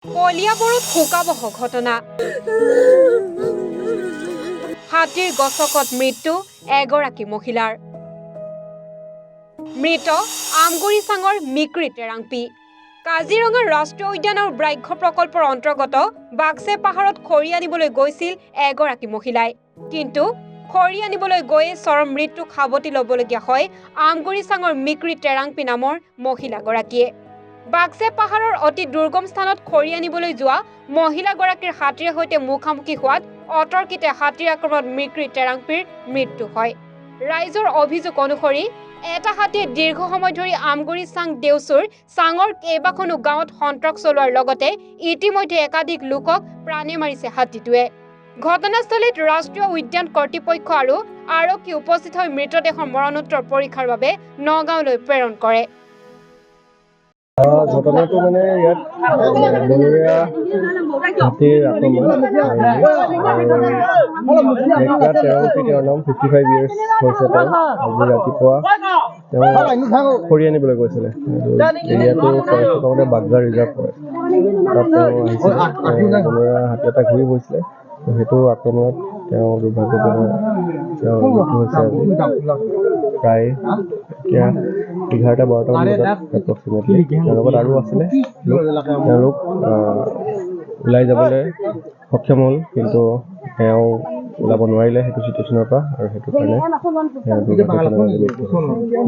কলিয়াবৰত শোকাবহ ঘটনা হাতীৰ গছকত মৃত্যু এগৰাকী মহিলাৰ মৃত আমগুৰিচাঙৰ মিক্ৰি টেৰাংপি কাজিৰঙা ৰাষ্ট্ৰীয় উদ্যানৰ ব্যাঘ্ৰ প্ৰকল্পৰ অন্তৰ্গত বাক্সে পাহাৰত খৰি আনিবলৈ গৈছিল এগৰাকী মহিলাই কিন্তু খৰি আনিবলৈ গৈয়ে চৰম মৃত্যু খাবতি ল'বলগীয়া হয় আমগুৰিচাঙৰ মিক্ৰি টেৰাংপি নামৰ মহিলাগৰাকীয়ে বাক্সে পাহাৰৰ অতি দুৰ্গম স্থানত খৰি আনিবলৈ যোৱা মহিলাগৰাকীৰ হাতীৰ সৈতে মুখামুখি হোৱাত অতৰ্কিতে হাতীৰ আক্ৰমণত মিক্ৰি টেৰাংপিৰ মৃত্যু হয় ৰাইজৰ অভিযোগ অনুসৰি এটা হাতীয়ে দীৰ্ঘ সময় ধৰি আমগুৰিচাং দেউচুৰ চাঙৰ কেইবাখনো গাঁৱত সন্ত্ৰাস চলোৱাৰ লগতে ইতিমধ্যে একাধিক লোকক প্ৰাণে মাৰিছে হাতীটোৱে ঘটনাস্থলীত ৰাষ্ট্ৰীয় উদ্যান কৰ্তৃপক্ষ আৰু আৰক্ষী উপস্থিত হৈ মৃতদেহৰ মৰণোত্তৰ পৰীক্ষাৰ বাবে নগাঁৱলৈ প্ৰেৰণ কৰে ঘটনাটো মানে ইয়াত বনৰীয়া হাতীৰ আক্ৰমণ তেওঁৰ নাম 55 years হৈছে তেওঁ আজি ৰাতিপুৱা তেওঁ খৰি আনিবলৈ গৈছিলে এৰিয়াটো ফৰেষ্টৰ বাগজা ৰিজাৰ্ভ কৰে তাত তেওঁ আহিছিলে বনৰীয়া হাতী এটা ঘূৰি গৈছিলে সেইটো আক্ৰমণত তেওঁ দুৰ্ভাগ্যজনক তেওঁৰ মৃত্যু হৈছে আজি প্ৰায় এতিয়া 11-12 মান বজাত এপ্ৰক্সিমেটলি তেওঁৰ লগত আৰু আছিলে তেওঁলোক ওলাই যাবলৈ সক্ষম হ'ল কিন্তু তেওঁ ওলাব নোৱাৰিলে সেইটো চিটুৱেশ্যনৰ পৰা আৰু সেইটো কাৰণে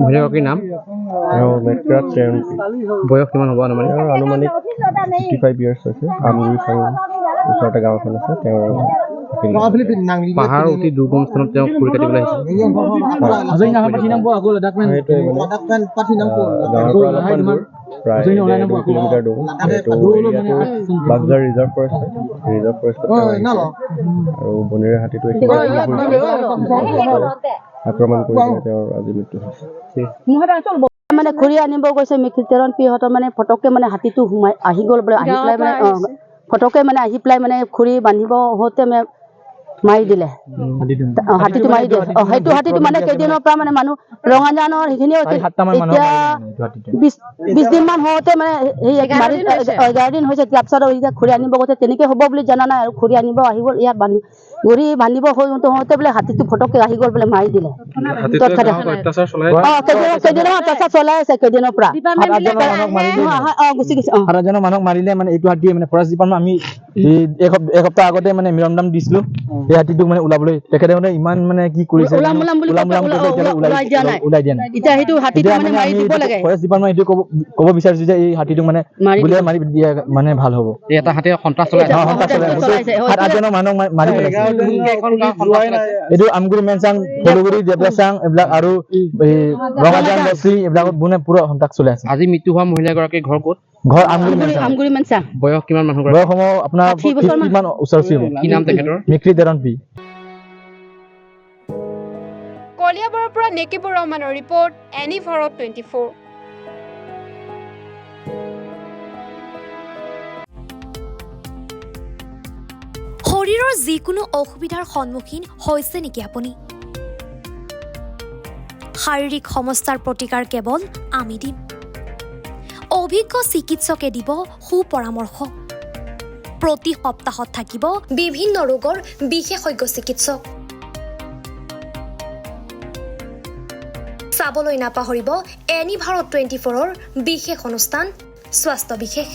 মহিলাগৰাকীৰ নাম তেওঁ মিক্ৰি টেৰাংপি বয়স কিমান হ'ব আনুমানিক 55 years হৈছে আমগুৰিচাং ওচৰতে গাঁও এখন আছে তেওঁৰ পাহাৰ অতি দুৰ্গম স্থানত তেওঁ খৰি কাটিবলৈ আহিছিল প্ৰায় 2 কিলোমিটাৰ দূৰ বাগজা ৰিজাৰ্ভ ফৰেষ্ট আৰু বনৰীয়া হাতীটো আক্ৰমণ কৰি তেওঁৰ আজি মৃত্যু হৈছে মানে খৰি আনিব গৈছে মিক্ৰি টেৰাংপিহঁতৰ মানে ফটককে মানে হাতীটো সোমাই আহি গ'ল বোলে আহি পেলাই মানে ফটককে মানে আহি পেলাই মানে খৰি বান্ধিব হওঁতে মানে মাৰি দিলে হাতীটো মাৰি দিয়ে সেইটো হাতীটো মানে কেইদিনৰ পৰা মানে মানুহ ৰঙাজানৰ সেইখিনি এতিয়া 20 দিন মান হওঁতে মানে সেই 11 দিন হৈছে তাৰপিছত এতিয়া খৰি আনিব গৈছে তেনেকে হ'ব বুলি জানা নাই আৰু খৰি আনিব আহি গ'ল ইয়াত ঘূৰি বান্ধিব হওঁতে বোলে হাতীটো ফটককে আহি গ'ল বোলে মাৰি দিলে কেইদিনৰ অত্যাচাৰ চলাই আছে কেইদিনৰ পৰা গুচি গৈছে 7জনৰ মানুহক মাৰিলে মানে এইটো হাতীয়ে মানে ফৰেষ্ট ডিপাৰ্টমেণ্ট আমি এসপ্তাহ আগতে মানে মিৰমদাম দিছিলো এই হাতীটোক মানে ওলাবলৈ তেখেতে মানে ইমান মানে কি কৰিছে ওলাই দিয়া নাই এতিয়া সেইটো হাতীটো মানে মাৰি দিব লাগে ফৰেষ্ট ডিপাৰ্টমেণ্ট এইটো ক'ব বিচাৰিছো যে এই হাতীটোক মানে গুলিয়াই মাৰি দিয়া মানে ভাল হ'ব এটা হাতীয়ে সন্ত্ৰাস চলাইছে 7জনৰ মানুহক মাৰি পেলাইছে এইটো আমগুৰি মেনচাং ফলগুৰি দেৱচাং এইবিলাক আৰু ৰঙাজান বস্তি এইবিলাকত মানে পুৰা সন্ত্ৰাস চলাই আছে আজি মৃত্যু হোৱা মহিলাগৰাকীৰ ঘৰ ক'ত ঘৰ আমগুৰি মেনচাং বয়স কিমান মানুহ বয়স হ'ব আপোনাৰ 50 মান ওচৰ-ওচৰি হ'ব কি নাম তেখেতৰ মিক্ৰি টেৰাংপি কলিয়াবৰৰ পৰা নেকিবুৰ ৰহমানৰ ৰিপৰ্ট এনি ভাৰত 24 শৰীৰৰ যিকোনো অসুবিধাৰ সন্মুখীন হৈছে নেকি আপুনি শাৰীৰিক সমস্যাৰ প্ৰতিকাৰ কেৱল আমি দিম অভিজ্ঞ চিকিৎসকে দিব সুপৰামৰ্শ প্ৰতি সপ্তাহত থাকিব বিভিন্ন ৰোগৰ বিশেষজ্ঞ চিকিৎসক চাবলৈ নাপাহৰিব এনি ভাৰত 24ৰ বিশেষ অনুষ্ঠান স্বাস্থ্য বিশেষ